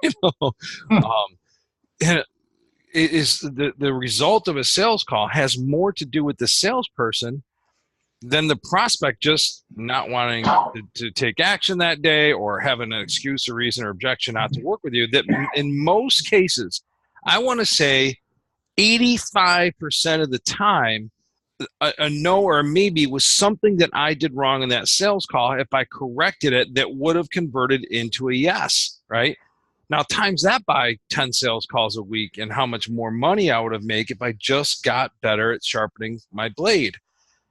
you know, and it is the result of a sales call has more to do with the salesperson than the prospect just not wanting to take action that day or having an excuse or reason or objection not to work with you. That in most cases, I want to say 85% of the time, a no or a maybe was something that I did wrong in that sales call. If I corrected it, that would have converted into a yes, right? Now, times that by 10 sales calls a week and how much more money I would have made if I just got better at sharpening my blade.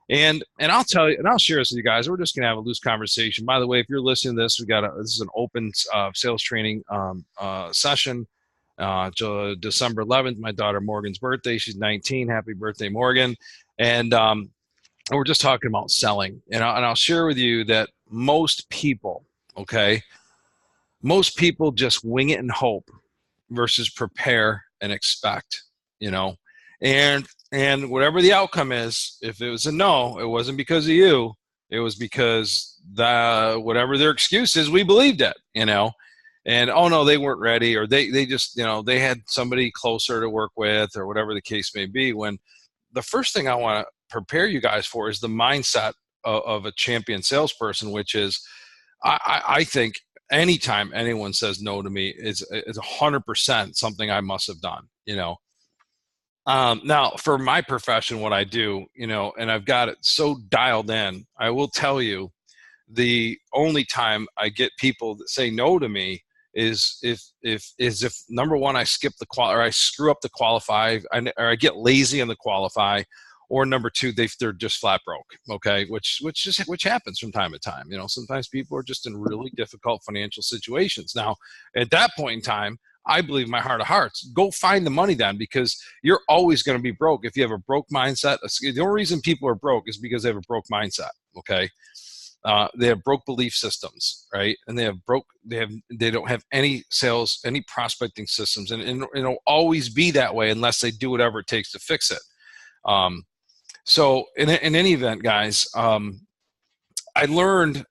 And I'll tell you, and I'll share this with you guys. We're just gonna have a loose conversation. By the way, if you're listening to this, this is an open sales training session. December 11th, my daughter Morgan's birthday. She's 19. Happy birthday, Morgan! And we're just talking about selling. And I'll share with you that most people, okay, most people just wing it and hope versus prepare and expect. You know, and whatever the outcome is, if it was a no, it wasn't because of you. It was because whatever their excuse is, we believed it, you know. And oh no, they weren't ready, or they just, you know, they had somebody closer to work with, or whatever the case may be. When the first thing I want to prepare you guys for is the mindset of a champion salesperson, which is I think anytime anyone says no to me is 100% something I must have done, you know. Now, for my profession, what I do, you know, and I've got it so dialed in, I will tell you the only time I get people that say no to me is if number one, I skip the or I screw up the qualify, or I get lazy in the qualify, or number two, they're just flat broke. Okay, which happens from time to time. You know, sometimes people are just in really difficult financial situations. Now, at that point in time, I believe in my heart of hearts, go find the money then, because you're always going to be broke if you have a broke mindset. The only reason people are broke is because they have a broke mindset. Okay. They have broke belief systems, right? And they don't have any sales, any prospecting systems, and it'll always be that way unless they do whatever it takes to fix it. So in any event, guys, I learned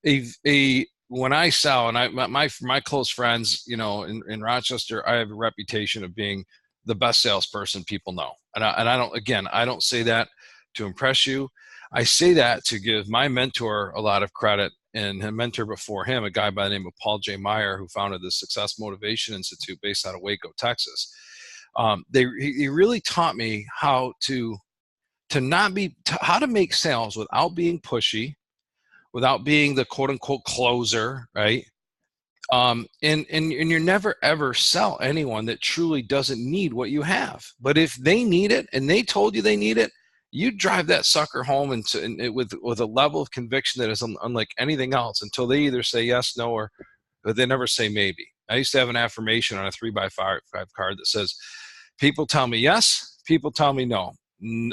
when I sell, and my close friends, you know, in Rochester, I have a reputation of being the best salesperson people know. And I don't say that to impress you. I say that to give my mentor a lot of credit, and a mentor before him, a guy by the name of Paul J. Meyer, who founded the Success Motivation Institute based out of Waco, Texas. He really taught me how to make sales without being pushy, without being the quote unquote closer, right? And you never ever sell anyone that truly doesn't need what you have. But if they need it and they told you they need it, you drive that sucker home with a level of conviction that is unlike anything else, until they either say yes, no, or they never say maybe. I used to have an affirmation on a 3x5 card that says, people tell me yes, people tell me no.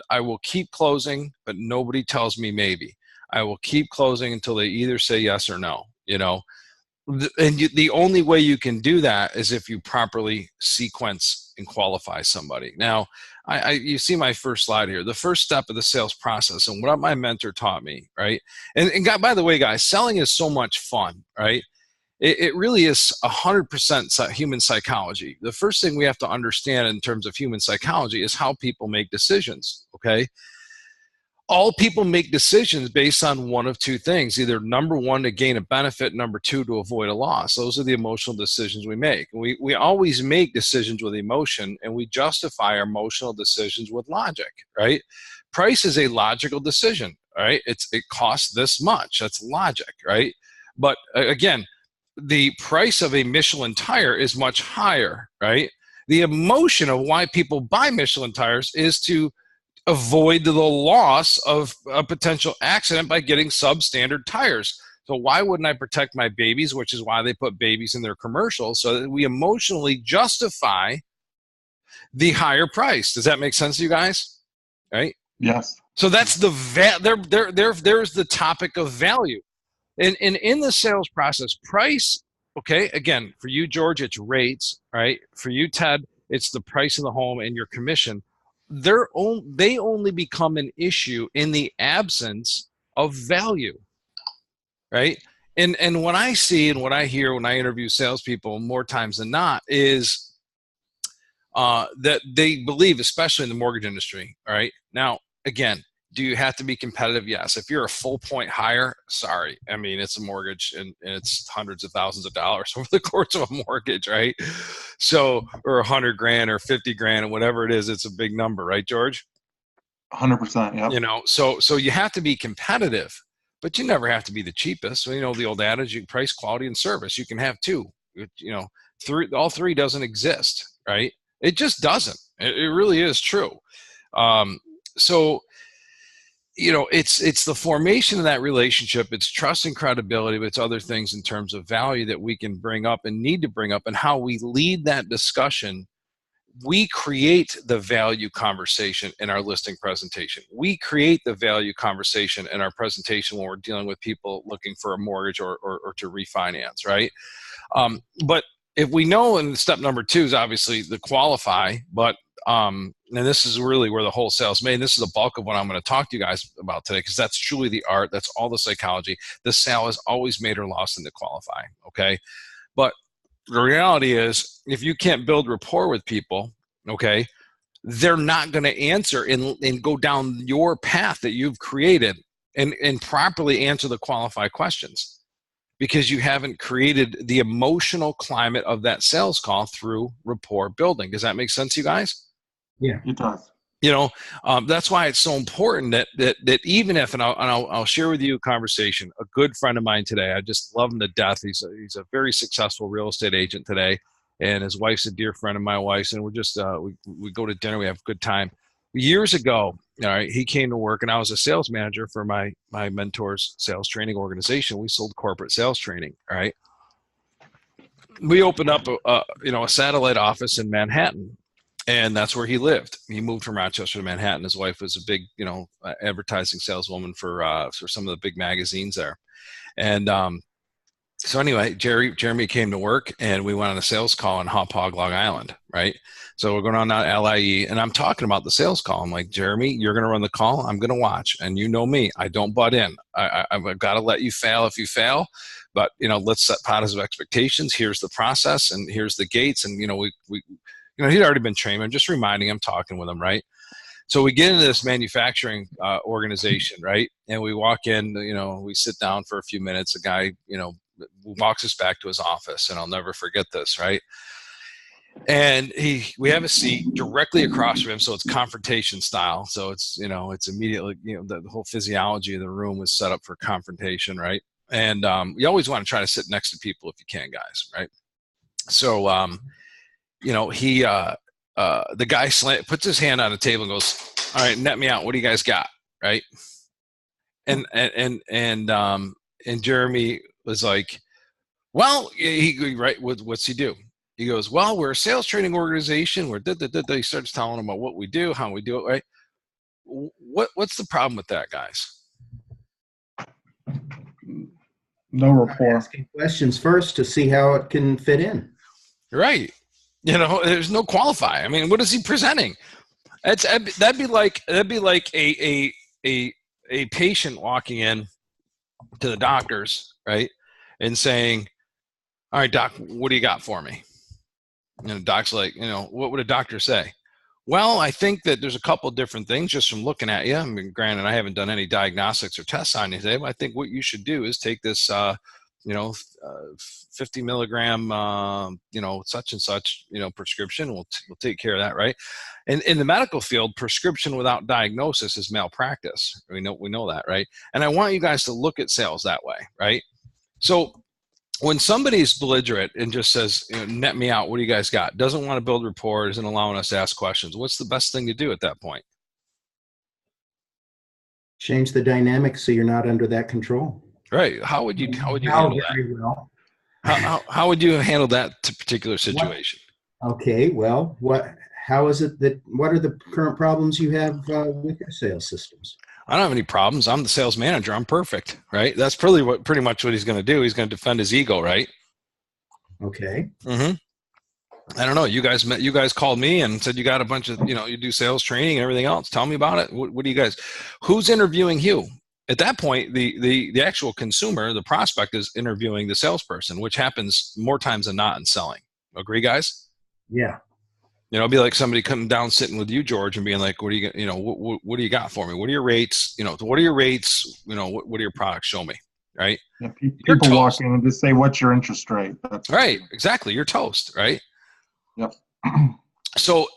I will keep closing, but nobody tells me maybe. I will keep closing until they either say yes or no, you know. And the only way you can do that is if you properly sequence and qualify somebody. Now, you see my first slide here, the first step of the sales process, and what my mentor taught me, right? And by the way, guys, selling is so much fun, right? It really is 100% human psychology. The first thing we have to understand in terms of human psychology is how people make decisions, okay? All people make decisions based on one of two things, either number one, to gain a benefit, number two, to avoid a loss. Those are the emotional decisions we make. We always make decisions with emotion, and we justify our emotional decisions with logic, right? Price is a logical decision, right? It costs this much. That's logic, right? But again, the price of a Michelin tire is much higher, right? The emotion of why people buy Michelin tires is to avoid the loss of a potential accident by getting substandard tires. So why wouldn't I protect my babies, which is why they put babies in their commercials, so that we emotionally justify the higher price. Does that make sense to you guys? Right? Yes. So that's there's the topic of value. And in the sales process, price, okay, again, for you, George, it's rates, right? For you, Ted, it's the price of the home and your commission. They only become an issue in the absence of value, right? And what I see and what I hear when I interview salespeople more times than not is that they believe, especially in the mortgage industry, all right? Now, again, do you have to be competitive? Yes. If you're a full point higher, sorry. I mean, it's a mortgage and it's hundreds of thousands of dollars over the course of a mortgage, right? So, or 100 grand or 50 grand or whatever it is, it's a big number, right, George? 100%. Yeah. You know, so you have to be competitive, but you never have to be the cheapest. So, you know, the old adage, you price, quality, and service. You can have two. You know, all three doesn't exist, right? It just doesn't. It really is true. So, you know, it's the formation of that relationship. It's trust and credibility, but it's other things in terms of value that we can bring up and need to bring up, and how we lead that discussion. We create the value conversation in our listing presentation. We create the value conversation in our presentation when we're dealing with people looking for a mortgage or to refinance, right? But if we know, and step number 2 is obviously the qualify, but and this is really where the wholesale is made. And this is the bulk of what I'm going to talk to you guys about today, because that's truly the art. That's all the psychology. The sale is always made or lost in the qualify, okay? But the reality is, if you can't build rapport with people, okay, they're not going to answer and go down your path that you've created and properly answer the qualify questions, because you haven't created the emotional climate of that sales call through rapport building. Does that make sense, you guys? Yeah, it does. You know, that's why it's so important that even if, and I'll share with you a conversation, a good friend of mine today, I just love him to death. He's a very successful real estate agent today, and his wife's a dear friend of my wife's, and we're just, we go to dinner, we have a good time. Years ago, all right, he came to work, and I was a sales manager for my mentor's sales training organization. We sold corporate sales training, all right? We opened up a satellite office in Manhattan, and that's where he lived. He moved from Rochester to Manhattan. His wife was a big, advertising saleswoman for some of the big magazines there. And so anyway, Jeremy came to work, and we went on a sales call in Hauppauge, Long Island, right? So we're going on that LIE, and I'm talking about the sales call. I'm like, Jeremy, you're going to run the call. I'm going to watch. And you know me, I don't butt in. I've got to let you fail if you fail. But, let's set positive expectations. Here's the process, and here's the gates. And, he'd already been trained. I'm just reminding him, talking with him, right? So we get into this manufacturing organization, right? And we walk in, we sit down for a few minutes. The guy, walks us back to his office, and I'll never forget this, right? And we have a seat directly across from him, so it's confrontation style. So it's, it's immediately, the whole physiology of the room was set up for confrontation, right? And you always want to try to sit next to people if you can, guys, right? So, the guy puts his hand on the table and goes, all right, net me out. What do you guys got? Right. And Jeremy was like, well, what's he do? He goes, well, we're a sales training organization. He starts telling him about what we do, how we do it. Right. What's the problem with that, guys? No rapport. Asking questions first to see how it can fit in. Right. There's no qualify. I mean, what is he presenting? That'd be like a patient walking in to the doctors, right, and saying, all right, doc, what do you got for me? And the doc's like, what would a doctor say? Well, I think that there's a couple of different things just from looking at you. I mean, granted, I haven't done any diagnostics or tests on you today, but I think what you should do is take this 50 milligram, such and such, prescription. We'll take care of that, right? And in the medical field, prescription without diagnosis is malpractice. We know that, right? And I want you guys to look at sales that way, right? So when somebody's belligerent and just says, net me out, what do you guys got? Doesn't want to build rapport, isn't allowing us to ask questions. What's the best thing to do at that point? Change the dynamic so you're not under that control. Right. How would you handle that? Well. How would you handle that particular situation? Okay. Well, what are the current problems you have with your sales systems? I don't have any problems. I'm the sales manager. I'm perfect. Right. That's pretty much what he's going to do. He's going to defend his ego. Right. Okay. Mm-hmm. I don't know. You guys called me and said you got a bunch of, you do sales training and everything else. Tell me about it. What do you guys, who's interviewing you? At that point, the actual consumer, the prospect, is interviewing the salesperson, which happens more times than not in selling. Agree, guys? Yeah. It'd be like somebody coming down, sitting with you, George, and being like, "What do you, what do you got for me? What are your rates? What are your rates? What are your products? Show me." Right? Yeah, You're people walk toast. in and just say, "What's your interest rate?" That's Right? Exactly. You're toast. Right? Yep. So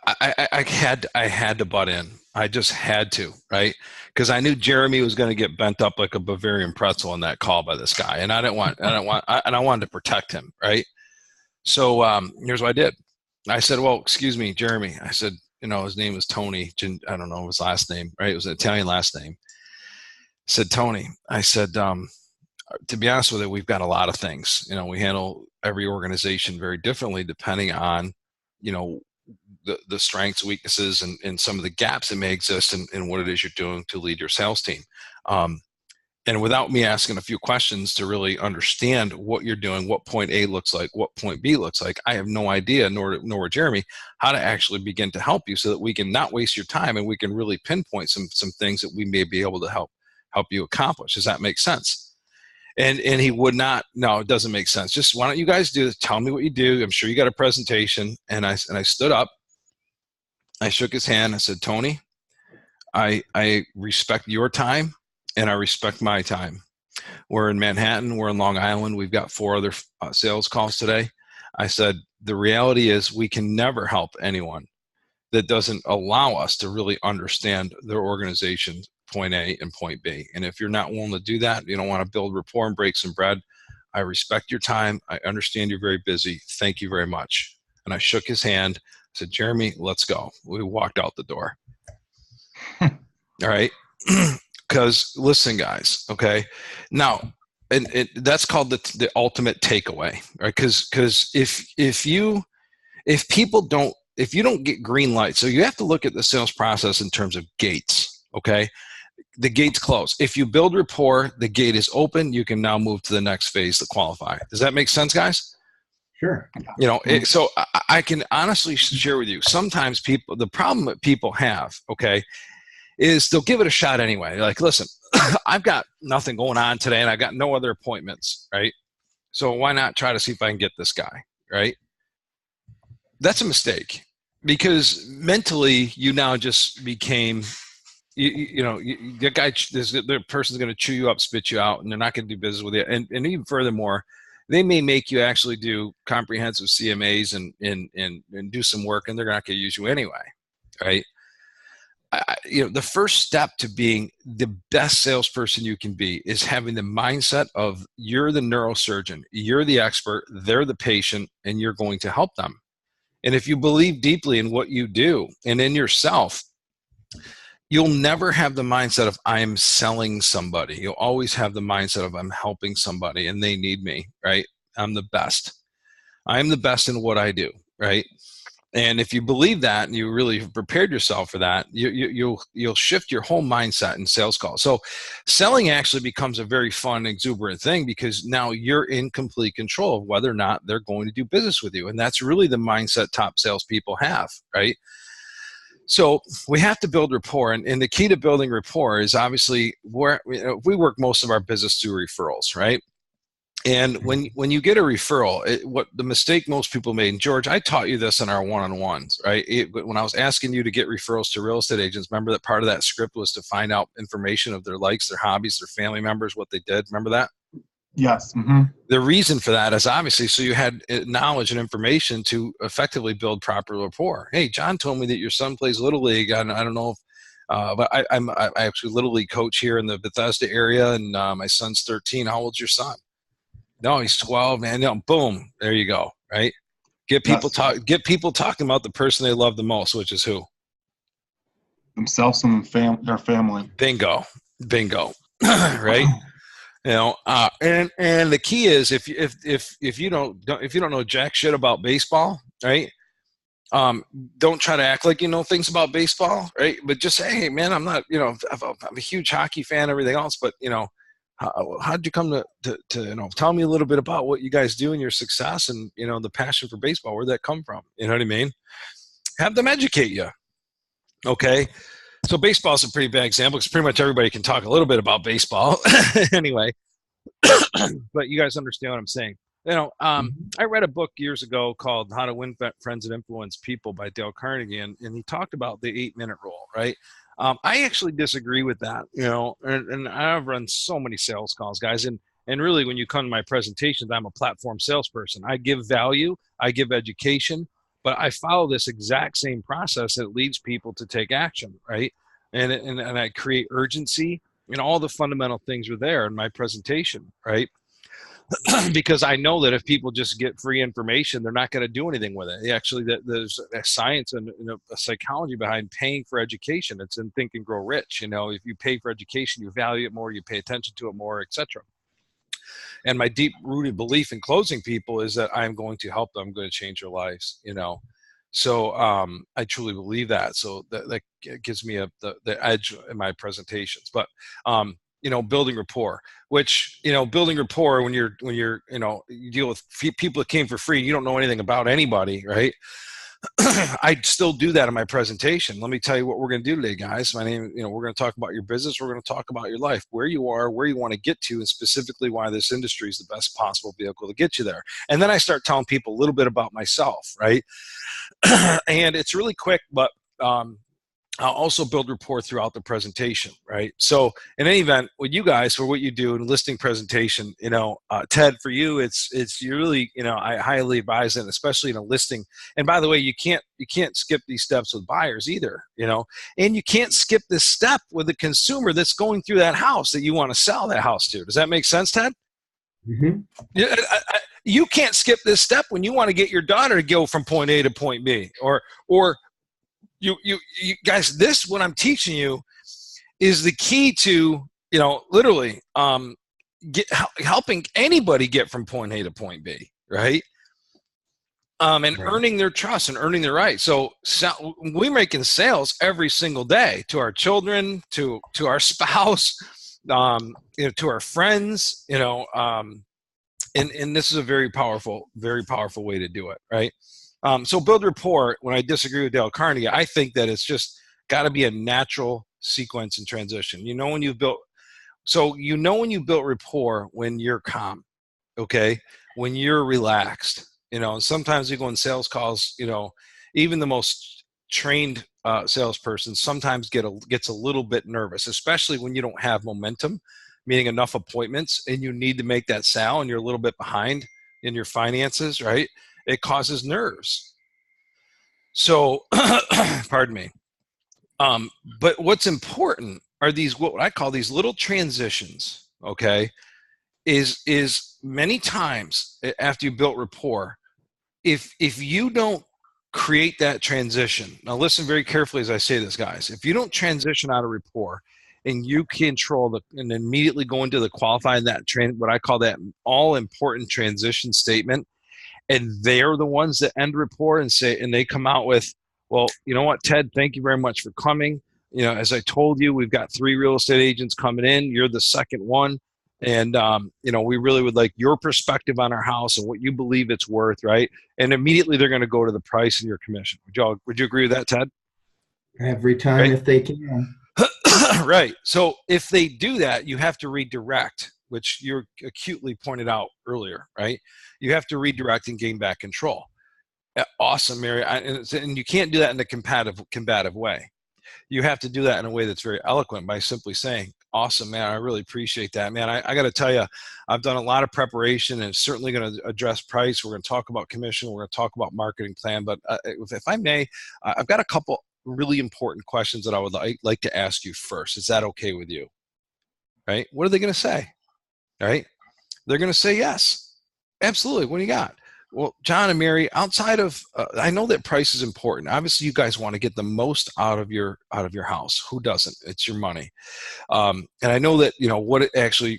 I had to butt in. I just had to, right? Because I knew Jeremy was going to get bent up like a Bavarian pretzel in that call by this guy, and I wanted to protect him, right? So here's what I did. I said, "Well, excuse me, Jeremy." I said, his name was Tony. I don't know his last name, right? It was an Italian last name. I said, "Tony." I said, to be honest with you, we've got a lot of things. We handle every organization very differently depending on, the strengths, weaknesses, and some of the gaps that may exist in what it is you're doing to lead your sales team. And without me asking a few questions to really understand what you're doing, what point A looks like, what point B looks like, I have no idea, nor Jeremy, how to actually begin to help you so that we can not waste your time and we can really pinpoint some things that we may be able to help you accomplish. Does that make sense? And he would not. No, it doesn't make sense. Just why don't you guys do this? Tell me what you do. I'm sure you got a presentation. And I stood up. I shook his hand. I said, "Tony, I respect your time and I respect my time. We're in Manhattan. We're in Long Island. We've got 4 other sales calls today." I said, "The reality is we can never help anyone that doesn't allow us to really understand their organization, point A and point B. And if you're not willing to do that, you don't want to build rapport and break some bread. I respect your time. I understand you're very busy. Thank you very much." And I shook his hand. I said, "Jeremy, let's go." We walked out the door. All right. Because listen, guys, okay. Now, and that's called the ultimate takeaway, right? Because if you don't get green light, so you have to look at the sales process in terms of gates, okay? The gate's closed. If you build rapport, the gate is open. You can now move to the next phase to qualify. Does that make sense, guys? Sure. So I can honestly share with you, sometimes the problem that people have, okay, is they'll give it a shot anyway. They're like, "Listen, I've got nothing going on today and I got no other appointments," right? "So why not try to see if I can get this guy," right? That's a mistake, because mentally you now just became, the guy, the person's going to chew you up, spit you out, and they're not going to do business with you. And even furthermore, they may make you actually do comprehensive CMAs and do some work, and they're not going to use you anyway, right? The first step to being the best salesperson you can be is having the mindset of you're the neurosurgeon, you're the expert, they're the patient, and you're going to help them. And if you believe deeply in what you do and in yourself, you'll never have the mindset of I'm selling somebody. You'll always have the mindset of I'm helping somebody and they need me, right? I'm the best. I'm the best in what I do, right? And if you believe that and you really have prepared yourself for that, you'll shift your whole mindset in sales calls. So selling actually becomes a very fun, exuberant thing, because now you're in complete control of whether or not they're going to do business with you. And that's really the mindset top salespeople have, right? So we have to build rapport. And the key to building rapport is obviously we work most of our business through referrals, right? And when you get a referral, what the mistake most people made, and George, I taught you this in our one-on-ones, right? When I was asking you to get referrals to real estate agents, remember that part of that script was to find out information of their likes, their hobbies, their family members, what they did. Remember that? Yes. Mm-hmm. The reason for that is obviously so you had knowledge and information to effectively build proper rapport. Hey, John told me that your son plays Little League. I don't know if but I actually Little League coach here in the Bethesda area, and my son's 13. How old's your son? No, he's 12, man. Boom, there you go. Right? Get people talking about the person they love the most, which is who? Themselves and their family. Bingo. Right? And the key is if you don't know jack shit about baseball, right? Don't try to act like you know things about baseball, right? But just say, "Hey, man, I'm not, I'm a huge hockey fan, everything else, but how'd you come to tell me a little bit about what you guys do and your success and, the passion for baseball, where'd that come from?" You know what I mean? Have them educate you. Okay. So baseball is a pretty bad example because pretty much everybody can talk a little bit about baseball anyway. But you guys understand what I'm saying. Mhm. I read a book years ago called How to Win Friends and Influence People by Dale Carnegie, and he talked about the 8-minute rule, right? I actually disagree with that, and I've run so many sales calls, guys, and really when you come to my presentations, I'm a platform salesperson. I give value, I give education, but I follow this exact same process that leads people to take action, right? And I create urgency, and all the fundamental things are there in my presentation, right? Because I know that if people just get free information, they're not going to do anything with it. Actually, there's a science and a psychology behind paying for education. It's in Think and Grow Rich. If you pay for education, you value it more, you pay attention to it more, etc. And my deep rooted belief in closing people is that I'm going to help them, I'm going to change their lives. So I truly believe that. So that gives me the edge in my presentations. But building rapport, which building rapport when you're you deal with people that came for free, you don't know anything about anybody, right? I still do that in my presentation. Let me tell you what we're going to do today, guys. We're going to talk about your business. We're going to talk about your life, where you are, where you want to get to, and specifically why this industry is the best possible vehicle to get you there. And then I start telling people a little bit about myself, right? And it's really quick, but I'll also build rapport throughout the presentation, right? So in any event, with you guys, for what you do in listing presentation, Ted, for you, it's you really, I highly advise it, especially in a listing. And by the way, you can't skip these steps with buyers either, and you can't skip this step with the consumer that's going through that house that you want to sell that house to. Does that make sense, Ted? Mhm. You can't skip this step when you want to get your daughter to go from point A to point B, or you guys, this, what I'm teaching you is the key to, literally helping anybody get from point A to point B, right? And Right. earning their trust and earning their right. So we're making sales every single day to our children, to our spouse, to our friends, and this is a very powerful way to do it, right? So build rapport. When I disagree with Dale Carnegie, I think that it's just got to be a natural sequence and transition. When you built rapport when you're calm, okay, when you're relaxed. And sometimes you go in sales calls. Even the most trained salesperson sometimes gets a little bit nervous, especially when you don't have momentum, meaning enough appointments, and you need to make that sale, and you're a little bit behind in your finances, right? It causes nerves. So, pardon me. But what's important are these, what I call these little transitions, okay? Is many times after you built rapport, if you don't create that transition, now listen very carefully as I say this, guys, if you don't transition out of rapport and you control and immediately go into the qualifying what I call that all important transition statement, and they're the ones that end rapport and they come out with, well, you know what, Ted, thank you very much for coming. As I told you, we've got 3 real estate agents coming in. You're the second one. And, we really would like your perspective on our house and what you believe it's worth, right? And immediately they're going to go to the price and your commission. Would you agree with that, Ted? Every time Right? if they can. Right. So if they do that, you have to redirect, which you acutely pointed out earlier, right? You have to redirect and gain back control. Awesome, Mary. And you can't do that in a combative way. You have to do that in a way that's very eloquent by simply saying, awesome, man, I really appreciate that, man. I got to tell you, I've done a lot of preparation and certainly going to address price. We're going to talk about commission. We're going to talk about marketing plan. But if I may, I've got a couple really important questions that I would like to ask you first. Is that okay with you? Right? What are they going to say? Right? They're going to say yes. Absolutely. What do you got? Well, John and Mary, outside of, I know that price is important. Obviously, you guys want to get the most out of your house. Who doesn't? It's your money. And I know that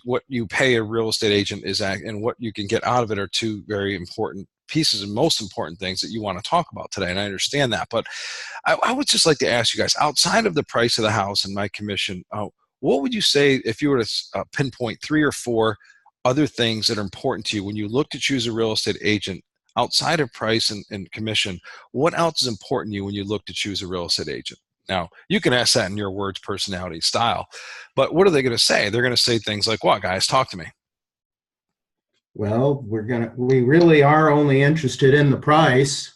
what you pay a real estate agent is, and what you can get out of it are two very important pieces and most important things that you want to talk about today. And I understand that, but I would just like to ask you guys, outside of the price of the house and my commission, what would you say if you were to pinpoint 3 or 4 other things that are important to you when you look to choose a real estate agent outside of price and commission? What else is important to you when you look to choose a real estate agent? Now, you can ask that in your words, personality, style, but what are they going to say? They're going to say things like, "What, guys, talk to me." Well, we really are only interested in the price.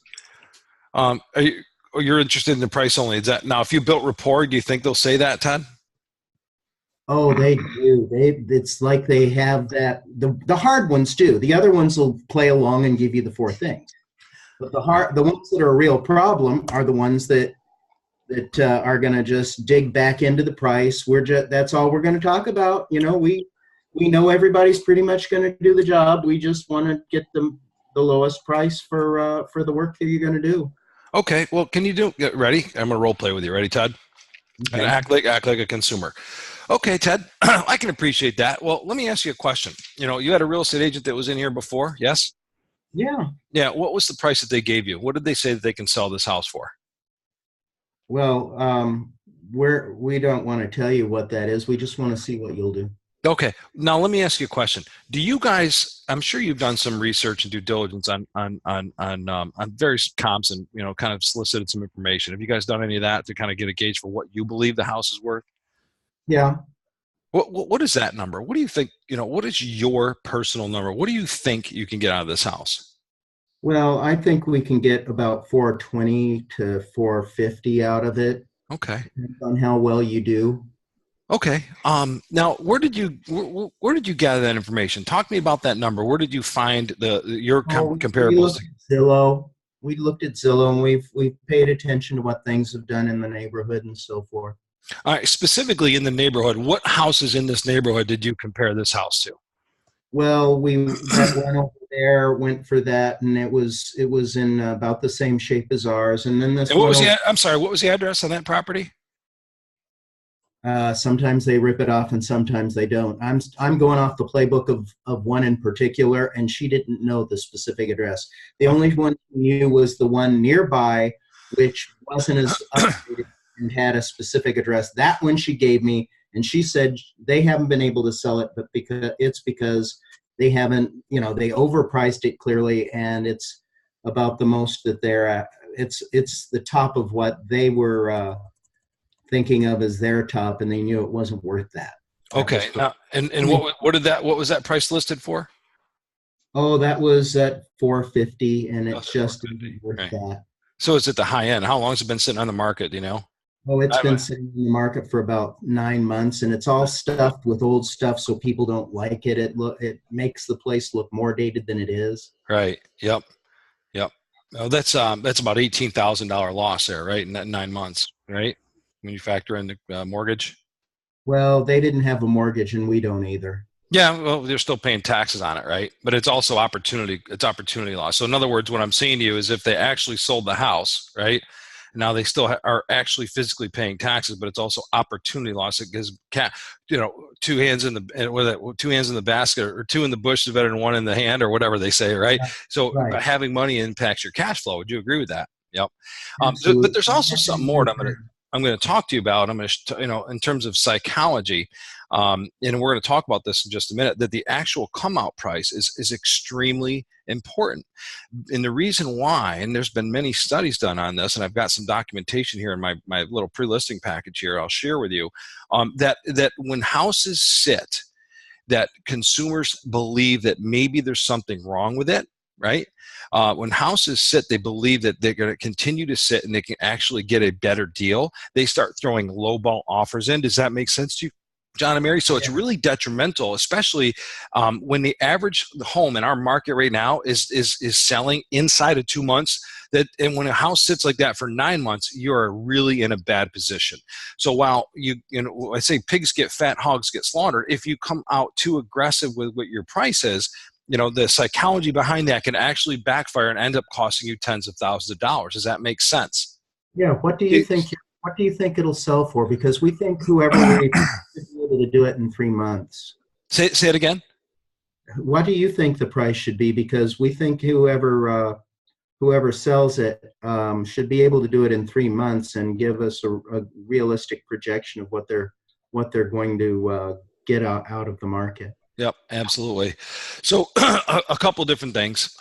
You're interested in the price only. Is that now? If you built rapport, do you think they'll say that, Ted? Oh, they do. It's like they have that. The hard ones do. The other ones will play along and give you the four things. But Right. the ones that are a real problem are the ones that are going to just dig back into the price. That's all we're going to talk about. We know everybody's pretty much going to do the job. We just want to get the lowest price for the work that you're going to do. Okay. Well, can you get ready? I'm gonna role play with you. Ready, Ted? And Okay. act like a consumer. Okay, Ted. I can appreciate that. Well, let me ask you a question. You had a real estate agent that was in here before. Yes. Yeah. Yeah. What was the price that they gave you? What did they say that they can sell this house for? Well, we don't want to tell you what that is. We just want to see what you'll do. Okay. Now let me ask you a question. Do you guys? I'm sure you've done some research and due diligence on various comps and kind of solicited some information. Have you guys done any of that to kind of get a gauge for what you believe the house is worth? Yeah. What is that number? What do you think? What is your personal number? What do you think you can get out of this house? Well, I think we can get about 420 to 450 out of it, Okay. depends on how well you do. Okay. Now, where did you gather that information? Talk to me about that number. Where did you find your Oh, we comparables? looked at Zillow. We looked at Zillow, and we've paid attention to what things have done in the neighborhood and so forth. All right, specifically in the neighborhood, what houses in this neighborhood did you compare this house to? Well, that one over there went for that, and it was in about the same shape as ours. And then this And what one was over, I'm sorry, what was the address on that property? sometimes they rip it off, and sometimes they don't. I'm going off the playbook of one in particular, and she didn't know the specific address. The Okay. only one she knew was the one nearby, which wasn't as updated and had a specific address. That one she gave me, and she said they haven't been able to sell it, but because they haven't, they overpriced it clearly, and it's about the most that they're at. It's the top of what they were thinking of as their top, and they knew it wasn't worth that. That was Okay. for, Now, and what was that price listed for? oh, that was at 450, and Oh, it it's at just 450. isn't worth Right. that. So it's at the high end. How long has it been sitting on the market? Do you know? Oh, it's I'm been sitting in the market for about 9 months, and it's all stuffed with old stuff, so people don't like it. It makes the place look more dated than it is. right. Yep. Yep. Oh, that's about $18,000 loss there, right? In that 9 months, right? When you factor in the mortgage. Well, they didn't have a mortgage, and we don't either. Yeah, well, they're still paying taxes on it, right? But it's also opportunity. It's opportunity loss. So in other words, what I'm saying to you is, if they actually sold the house, right? Now they still are actually physically paying taxes, but it's also opportunity loss. It gives two hands in the and whether two hands in the basket, or two in the bush is better than one in the hand, or whatever they say, right? So Right. by having money impacts your cash flow. Would you agree with that? Yep. But Absolutely. there's also something more that I'm going to talk to you about. I'm going to, in terms of psychology, and we're going to talk about this in just a minute, that the actual come out price is extremely important. And the reason why, and there's been many studies done on this, and I've got some documentation here in my little pre-listing package here I'll share with you, that when houses sit, that consumers believe that maybe there's something wrong with it, right? When houses sit, they believe that they're going to continue to sit and they can actually get a better deal. They start throwing lowball offers in. Does that make sense to you, John and Mary? So it's Yeah. really detrimental, especially when the average home in our market right now is selling inside of 2 months. And when a house sits like that for 9 months, you are really in a bad position. So while I say pigs get fat, hogs get slaughtered. If you come out too aggressive with what your price is, the psychology behind that can actually backfire and end up costing you tens of thousands of dollars. Does that make sense? Yeah. What do you think it'll sell for? Because we think whoever we should be able to do it in 3 months. Say it again. What do you think the price should be? Because we think whoever sells it should be able to do it in 3 months and give us a realistic projection of what they're going to get out of the market. Yep, absolutely. So a couple different things.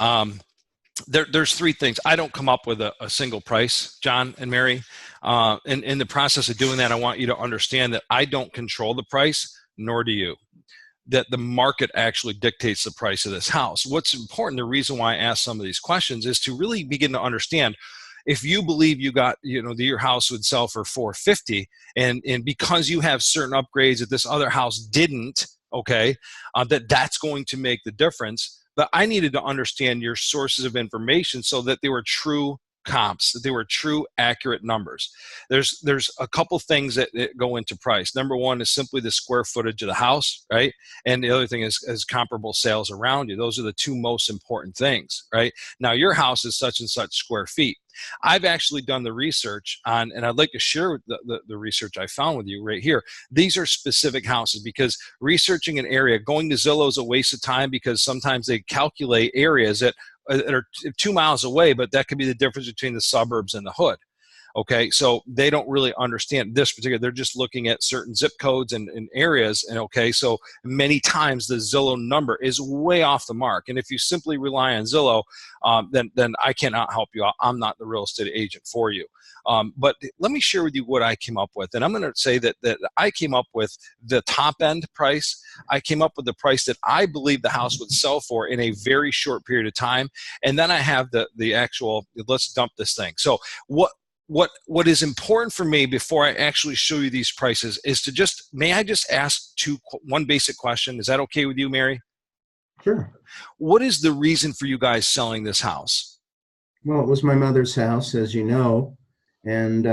There's three things. I don't come up with a single price, John and Mary. And in the process of doing that, I want you to understand that I don't control the price, nor do you. That the market actually dictates the price of this house. What's important, the reason why I ask some of these questions is to really begin to understand if you believe you got, that your house would sell for 450 and because you have certain upgrades that this other house didn't, okay, that's going to make the difference. But I needed to understand your sources of information so that they were true comps, that they were true, accurate numbers. There's a couple things that go into price. Number one is simply the square footage of the house, right? And the other thing is comparable sales around you. Those are the two most important things, right? Now, your house is such and such square feet. I've actually done the research on, and I'd like to share the research I found with you right here. These are specific houses because researching an area, going to Zillow is a waste of time because sometimes they calculate areas that are 2 miles away, but that could be the difference between the suburbs and the hood. Okay, so they don't really understand this particular, they're just looking at certain zip codes and areas. And okay, so many times the Zillow number is way off the mark. And if you simply rely on Zillow, then I cannot help you out. I'm not the real estate agent for you. But let me share with you what I came up with. And I'm going to say that I came up with the top end price. I came up with the price that I believe the house would sell for in a very short period of time. And then I have the actual, let's dump this thing. So what is important for me before I actually show you these prices is to may I just ask one basic question? Is that okay with you, Mary? Sure. What is the reason for you guys selling this house? Well, it was my mother's house, as you know, and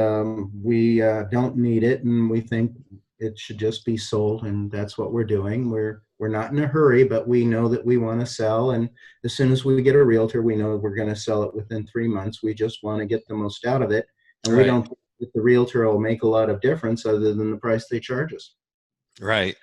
we don't need it, and we think it should just be sold, and that's what we're doing. We're not in a hurry, but we know that we want to sell, and as soon as we get a realtor, we know we're going to sell it within 3 months. We just want to get the most out of it, and we don't think that the realtor will make a lot of difference other than the price they charge us. Right.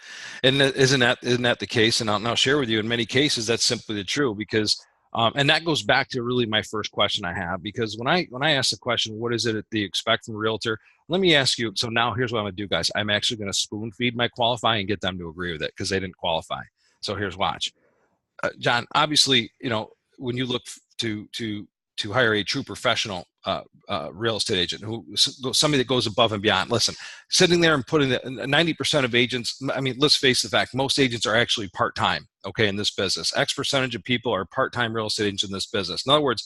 And isn't that the case? And I'll share with you, in many cases, that's simply the truth because and that goes back to really my first question I have, because when I ask the question, what is it that you expect from a realtor? Let me ask you. So now here's what I'm going to do, guys. I'm actually going to spoon feed my qualifying and get them to agree with it because they didn't qualify. So here's watch. John, obviously, when you look to hire a true professional real estate agent, somebody that goes above and beyond. Listen, sitting there and putting 90% of agents, I mean, let's face the fact, most agents are actually part-time, okay, in this business. X percentage of people are part-time real estate agents in this business. In other words,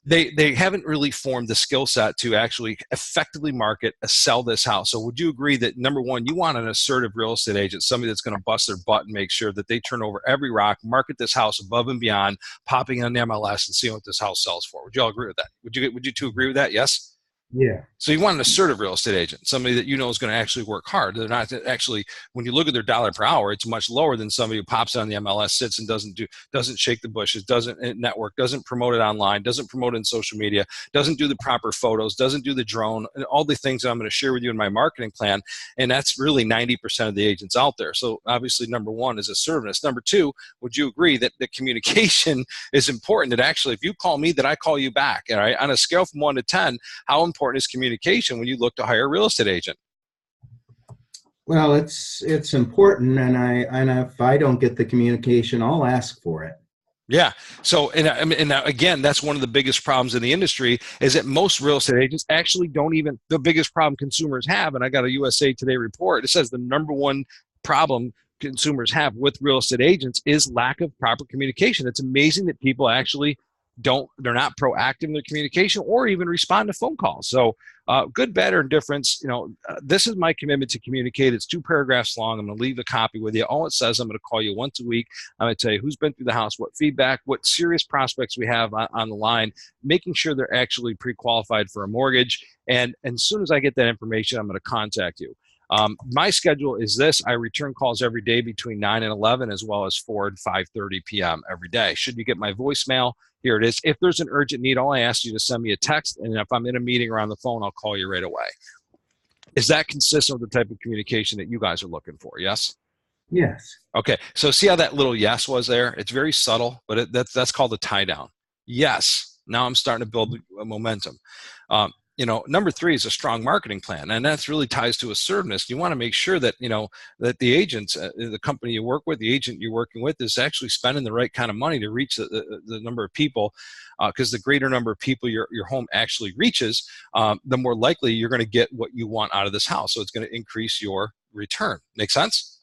they haven't really formed the skill set to actually effectively market, sell this house. So would you agree that, number one, you want an assertive real estate agent, somebody that's going to bust their butt and make sure that they turn over every rock, market this house above and beyond, popping on the MLS and seeing what this house sells for? Would you all agree with that? Would you two agree with that? Yes? Yeah. So you want an assertive real estate agent, somebody that is going to actually work hard. They're not actually, when you look at their dollar per hour, it's much lower than somebody who pops on the MLS, sits and doesn't shake the bushes, doesn't network, doesn't promote it online, doesn't promote it in social media, doesn't do the proper photos, doesn't do the drone, and all the things that I'm going to share with you in my marketing plan. And that's really 90% of the agents out there. So obviously, number one is assertiveness. Number two, would you agree that the communication is important? That actually, if you call me, that I call you back. All right. On a scale from 1 to 10, how important is communication when you look to hire a real estate agent? Well, it's important, and if I don't get the communication, I'll ask for it. Yeah. So, and again, that's one of the biggest problems in the industry is that most real estate agents actually don't even, the biggest problem consumers have, and I got a USA Today report, it says the number one problem consumers have with real estate agents is lack of proper communication. It's amazing that people actually they're not proactive in their communication or even respond to phone calls. So good, bad, or indifference, this is my commitment to communicate. It's 2 paragraphs long. I'm going to leave a copy with you. All it says, I'm going to call you once a week. I'm going to tell you who's been through the house, what feedback, what serious prospects we have on the line, making sure they're actually pre-qualified for a mortgage. And as soon as I get that information, I'm going to contact you. My schedule is this. I return calls every day between 9 and 11, as well as 4 and 5:30 p.m. every day. Should you get my voicemail, here it is. If there's an urgent need, all I ask you to send me a text, and if I'm in a meeting or on the phone, I'll call you right away. Is that consistent with the type of communication that you guys are looking for? Yes? Yes. Okay. So see how that little yes was there? It's very subtle, but that's called a tie down. Yes. Now I'm starting to build momentum. number three is a strong marketing plan, and that's really ties to assertiveness. You want to make sure that, that the agents, the company you work with, the agent you're working with is actually spending the right kind of money to reach the number of people, because the greater number of people your home actually reaches, the more likely you're going to get what you want out of this house. So it's going to increase your return. Make sense?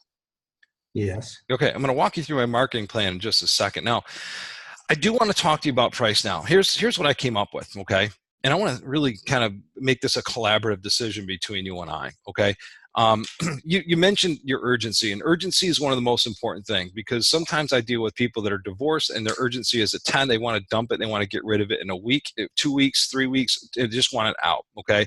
Yes. Okay, I'm going to walk you through my marketing plan in just a second. Now, I do want to talk to you about price now. Here's what I came up with, okay? And I want to really kind of make this a collaborative decision between you and I, okay? You mentioned your urgency, and urgency is one of the most important things, because sometimes I deal with people that are divorced and their urgency is at 10. They want to dump it. They want to get rid of it in a week, 2 weeks, 3 weeks. They just want it out, okay?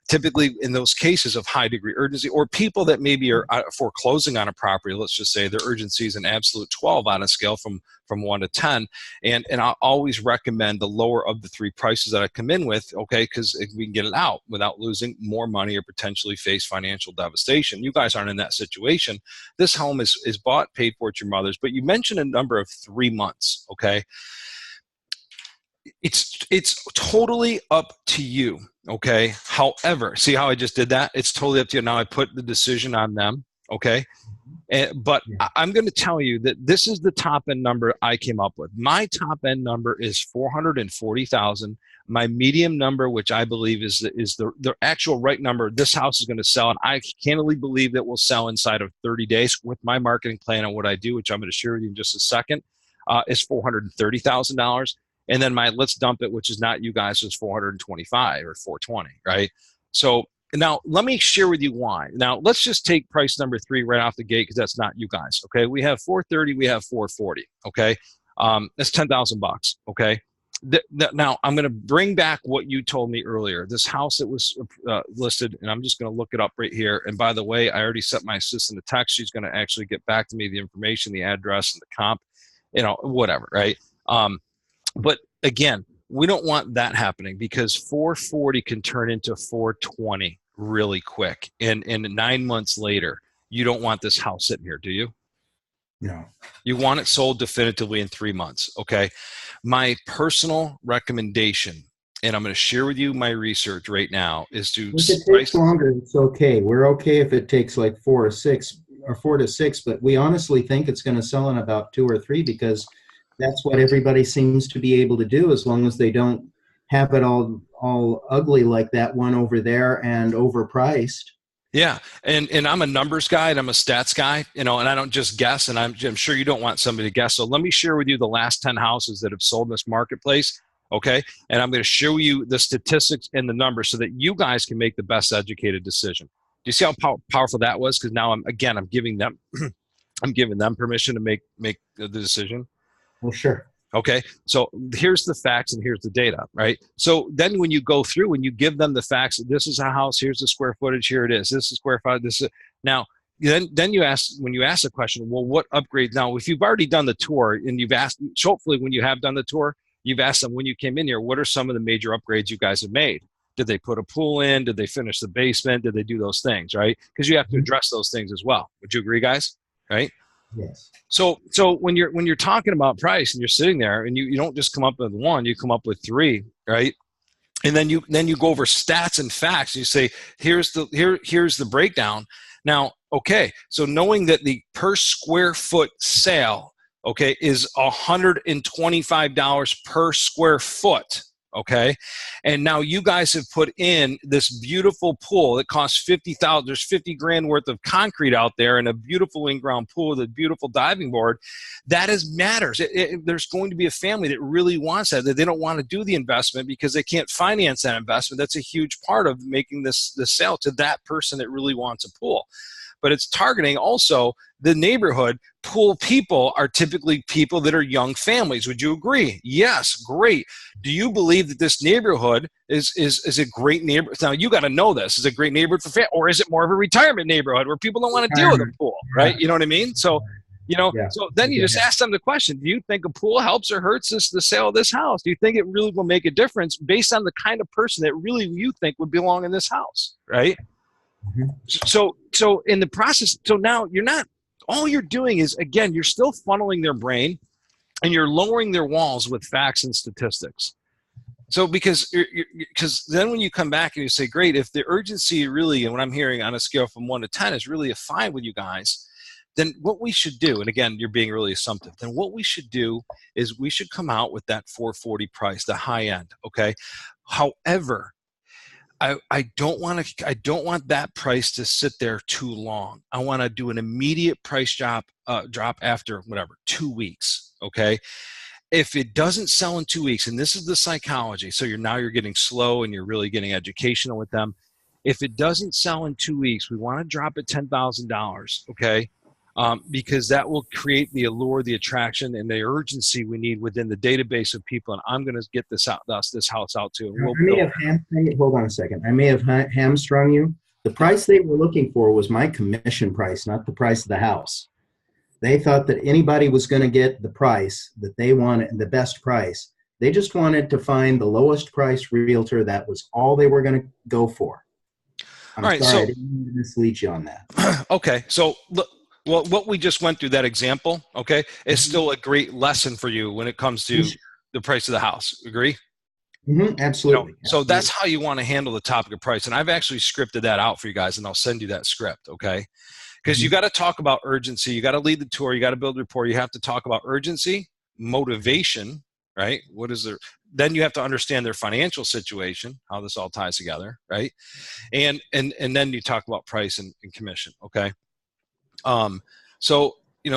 Typically in those cases of high degree urgency, or people that maybe are foreclosing on a property, let's just say their urgency is an absolute 12 on a scale from 1 to 10. And I always recommend the lower of the three prices that I come in with, okay, because we can get it out without losing more money or potentially face financial devastation. You guys aren't in that situation. This home is bought, paid for, at your mother's, but you mentioned a number of 3 months, okay? It's totally up to you, okay? However, see how I just did that? It's totally up to you. Now I put the decision on them, okay? But I'm going to tell you that this is the top end number I came up with. My top end number is 440,000. My medium number, which I believe is the actual right number, this house is going to sell, and I candidly believe that will sell inside of 30 days with my marketing plan and what I do, which I'm going to share with you in just a second, is $430,000. And then my let's dump it, which is not you guys, is 425 or 420, right? So now, let me share with you why. Now, let's just take price number 3 right off the gate, because that's not you guys, okay? We have 430, we have 440, okay? That's $10,000, okay? Now, I'm going to bring back what you told me earlier. This house that was listed, and I'm just going to look it up right here. And by the way, I already sent my assistant a text. She's going to actually get back to me the information, the address, and the comp, whatever, right? But again, we don't want that happening, because 440 can turn into 420 really quick. And 9 months later, you don't want this house sitting here, do you? No. You want it sold definitively in 3 months, okay? My personal recommendation, and I'm going to share with you my research right now, is to... If it takes longer, it's okay. We're okay if it takes like 4 to 6, but we honestly think it's going to sell in about 2 or 3, because that's what everybody seems to be able to do, as long as they don't have it all ugly like that one over there and overpriced. Yeah, and I'm a numbers guy, and I'm a stats guy, and I don't just guess, and I'm sure you don't want somebody to guess. So let me share with you the last 10 houses that have sold in this marketplace, okay? And I'm going to show you the statistics and the numbers so that you guys can make the best educated decision. Do you see how powerful that was? Because now I'm giving them I'm giving them permission to make the decision. Well, sure. Okay, so here's the facts and here's the data, right? So then when you go through and you give them the facts, this is a house, here's the square footage, here it is, this is square footage, this is, now, then you ask, when you ask the question, well, what upgrades? Now, if you've already done the tour and you've asked, hopefully when you have done the tour, you've asked them when you came in here, what are some of the major upgrades you guys have made? Did they put a pool in? Did they finish the basement? Did they do those things, right? Because you have to address those things as well. Would you agree, guys? Right? Yes. So when you're talking about price and you're sitting there and you don't just come up with 1, you come up with 3, right? And then you go over stats and facts. You say, here's the breakdown. Now, okay, so knowing that the per square foot sale, okay, is $125 per square foot. Okay. And now you guys have put in this beautiful pool that costs $50,000. There's $50,000 worth of concrete out there and a beautiful in-ground pool with a beautiful diving board. That matters. There's going to be a family that really wants that they don't want to do the investment because they can't finance that investment. That's a huge part of making this sale to that person that really wants a pool. But it's targeting also the neighborhood. Pool people are typically people that are young families. Would you agree? Yes, great. Do you believe that this neighborhood is a great neighborhood? Now, you got to know this. Is it a great neighborhood for family, or is it more of a retirement neighborhood where people don't want to deal with a pool, right? You know what I mean? So, so then you just ask them the question, do you think a pool helps or hurts the sale of this house? Do you think it really will make a difference based on the kind of person that really you think would belong in this house, right? Mm-hmm. So in the process, so now all you're doing is, again, you're still funneling their brain and you're lowering their walls with facts and statistics. So because then when you come back and you say, great, if the urgency really, and what I'm hearing on a scale from 1 to 10 is really a 5 with you guys, then what we should do, and again, you're being really assumptive, then what we should do is we should come out with that 440 price, the high end, okay? However, I don't want that price to sit there too long. I want to do an immediate price drop after whatever 2 weeks. Okay, if it doesn't sell in 2 weeks, and this is the psychology, so you're getting slow and you're really getting educational with them. If it doesn't sell in 2 weeks, we want to drop it $10,000. Okay. Because that will create the allure, the attraction, and the urgency we need within the database of people. And I'm going to get this house out to. Hold on a second. I may have hamstrung you. The price they were looking for was my commission price, not the price of the house. They thought that anybody was going to get the price that they wanted, the best price. They just wanted to find the lowest price realtor. That was all they were going to go for. I'm sorry, I didn't mean to mislead you on that. Okay, so look. Well, what we just went through, that example, okay, is still a great lesson for you when it comes to the price of the house. Agree? Absolutely. So that's how you want to handle the topic of price. And I've actually scripted that out for you guys, and I'll send you that script, okay? Because you got to talk about urgency. You got to lead the tour. You got to build rapport. You have to talk about urgency, motivation, right? Then you have to understand their financial situation, how this all ties together, right? And then you talk about price and commission, okay? So,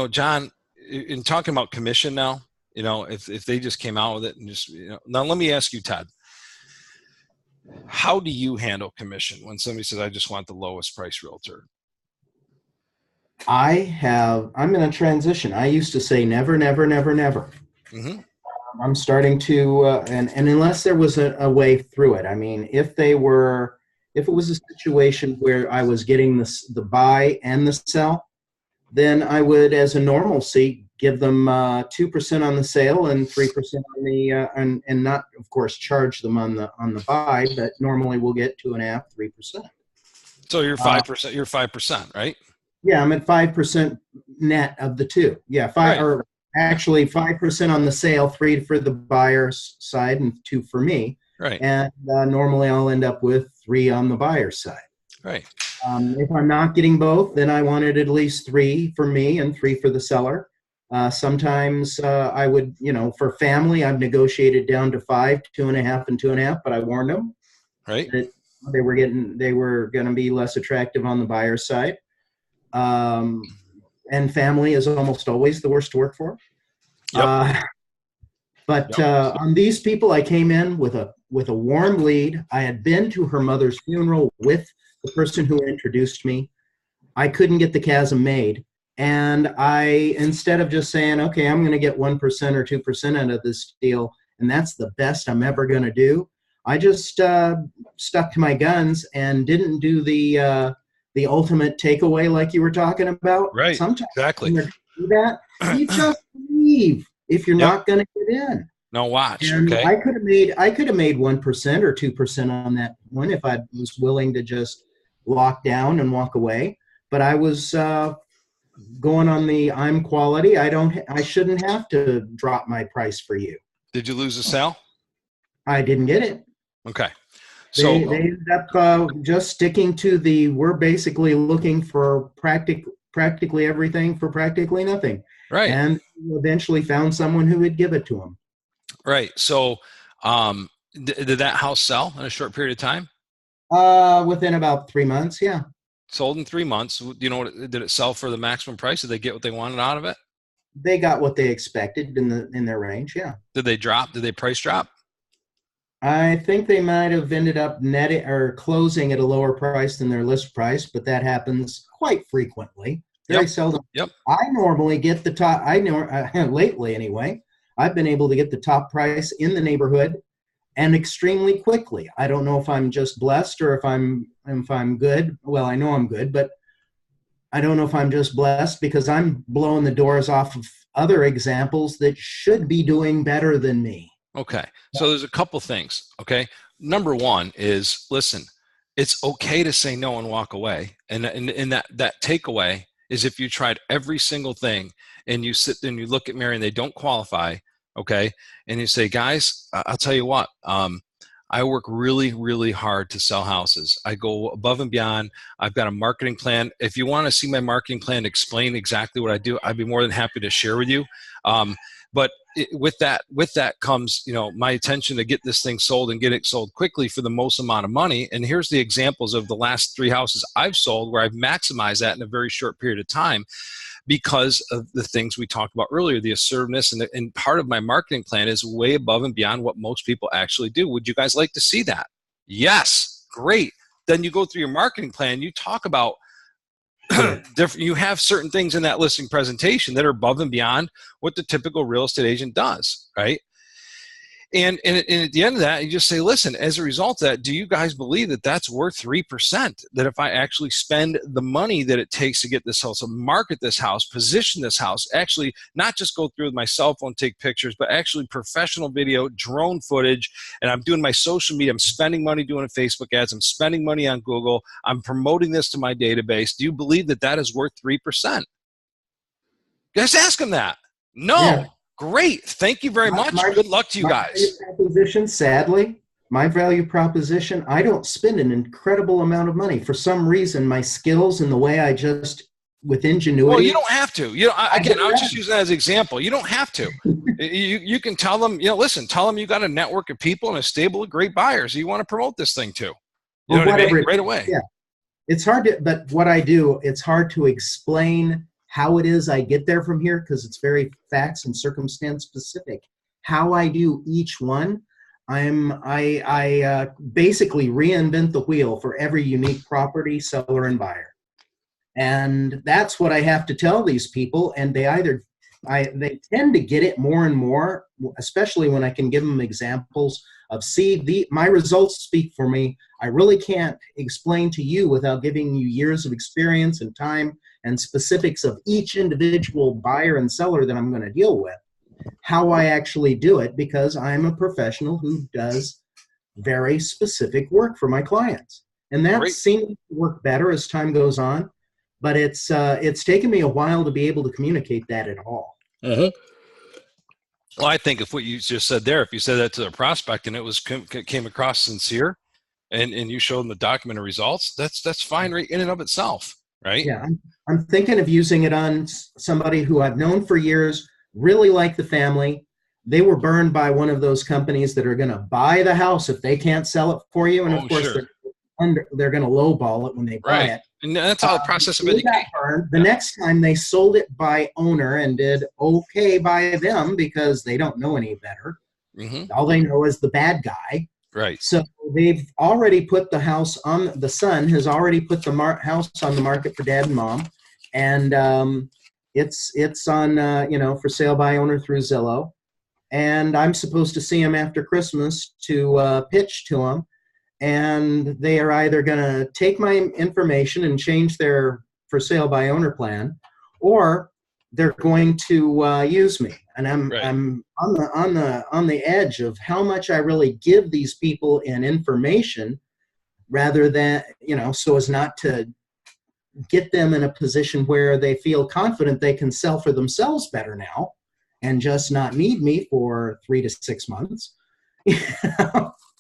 John, in talking about commission now, if they just came out with it and just, now let me ask you, Todd, how do you handle commission when somebody says, I just want the lowest price realtor? I'm in a transition. I used to say never, never, never, never. Mm-hmm. I'm starting to, and unless there was a way through it, I mean, if it was a situation where I was getting the buy and the sell, then I would, as a normalcy, give them 2% on the sale and 3% on the and not, of course, charge them on the buy, but normally we'll get 2.5%, 3%. So you're 5%. You're 5%, right? Yeah, I'm at 5% net of the two. Yeah, or actually 5% on the sale, 3 for the buyer's side, and 2 for me. Right. And normally I'll end up with 3 on the buyer's side. Right. If I'm not getting both, then I wanted at least 3 for me and 3 for the seller. Sometimes I would, for family, I've negotiated down to 5, 2.5, and 2.5, but I warned them that they were going to be less attractive on the buyer's side. And family is almost always the worst to work for. Yep. On these people, I came in with a warm lead. I had been to her mother's funeral with the person who introduced me. I couldn't get the chasm made. And instead of just saying, okay, I'm going to get 1% or 2% out of this deal, and that's the best I'm ever going to do, I just stuck to my guns and didn't do the ultimate takeaway like you were talking about. Right, sometimes exactly. When you do that, you just leave if you're not going to get in. No, watch. And okay. I could have made 1% or 2% on that one if I was willing to just lock down and walk away. But I was going on the I'm quality. I shouldn't have to drop my price for you. Did you lose the sale? I didn't get it. Okay. So they ended up just sticking to we're basically looking for practically everything for practically nothing. Right. And eventually found someone who would give it to them. Right. So did that house sell in a short period of time? Within about 3 months, yeah. Sold in 3 months. Did it sell for the maximum price? Did they get what they wanted out of it? They got what they expected in their range, yeah. Did they drop? Did they price drop? I think they might have ended up netting or closing at a lower price than their list price, but that happens quite frequently. Very seldom. Yep. I normally get the top. Lately anyway, I've been able to get the top price in the neighborhood, and extremely quickly. I don't know if I'm just blessed or if I'm good. Well, I know I'm good, but I don't know if I'm just blessed because I'm blowing the doors off of other examples that should be doing better than me. Okay. So there's a couple things. Okay. Number one is, listen, it's okay to say no and walk away. And that takeaway is if you tried every single thing and you sit there and you look at Mary and they don't qualify, Okay. And you say, guys, I'll tell you what, I work really, really hard to sell houses. I go above and beyond. I've got a marketing plan. If you want to see my marketing plan, explain exactly what I do, I'd be more than happy to share with you. But with that comes, my attention to get this thing sold and get it sold quickly for the most amount of money. And here's the examples of the last 3 houses I've sold where I've maximized that in a very short period of time, because of the things we talked about earlier, the assertiveness, and part of my marketing plan is way above and beyond what most people actually do. Would you guys like to see that? Yes, great. Then you go through your marketing plan, you talk about different, you have certain things in that listing presentation that are above and beyond what the typical real estate agent does, right? And at the end of that, you just say, listen, as a result of that, do you guys believe that that's worth 3%? That if I actually spend the money that it takes to get this house, to market this house, position this house, actually not just go through with my cell phone, take pictures, but actually professional video, drone footage, and I'm doing my social media, I'm spending money doing Facebook ads, I'm spending money on Google, I'm promoting this to my database. Do you believe that that is worth 3%? Just ask them that. No. Yeah. Great. Thank you very much. Good luck to you guys. Sadly, my value proposition, I don't spend an incredible amount of money. For some reason, my skills and the way I just, with ingenuity. Well, you don't have to. I was just using that as an example. You don't have to. You can tell them, listen, tell them you got a network of people and a stable of great buyers you want to promote this thing to. You know what I mean? Right away. Yeah. It's hard to, but what I do, it's hard to explain how it is I get there from here, because it's very facts and circumstance specific. How I do each one, I basically reinvent the wheel for every unique property, seller, and buyer. And that's what I have to tell these people, and they tend to get it more and more, especially when I can give them examples of, my results speak for me. I really can't explain to you without giving you years of experience and time and specifics of each individual buyer and seller that I'm going to deal with, how I actually do it, because I'm a professional who does very specific work for my clients. And that seems to work better as time goes on, but it's taken me a while to be able to communicate that at all. Uh-huh. Well, I think if what you just said there, if you said that to a prospect and it came across sincere, and you showed them the documented results, that's fine right in and of itself, right? Yeah, I'm thinking of using it on somebody who I've known for years, really like the family. They were burned by one of those companies that are going to buy the house if they can't sell it for you, and of course they're going to lowball it when they buy it. And that's all the process of education. The next time they sold it by owner and did okay by them because they don't know any better. Mm-hmm. All they know is the bad guy. Right. So they've already put the house on, the son has already put the house on the market for dad and mom. And it's on, for sale by owner through Zillow. And I'm supposed to see him after Christmas to pitch to him. And they are either going to take my information and change their for sale by owner plan, or they're going to use me. And I'm on the edge of how much I really give these people in information, rather than, so as not to get them in a position where they feel confident they can sell for themselves better now and just not need me for 3 to 6 months.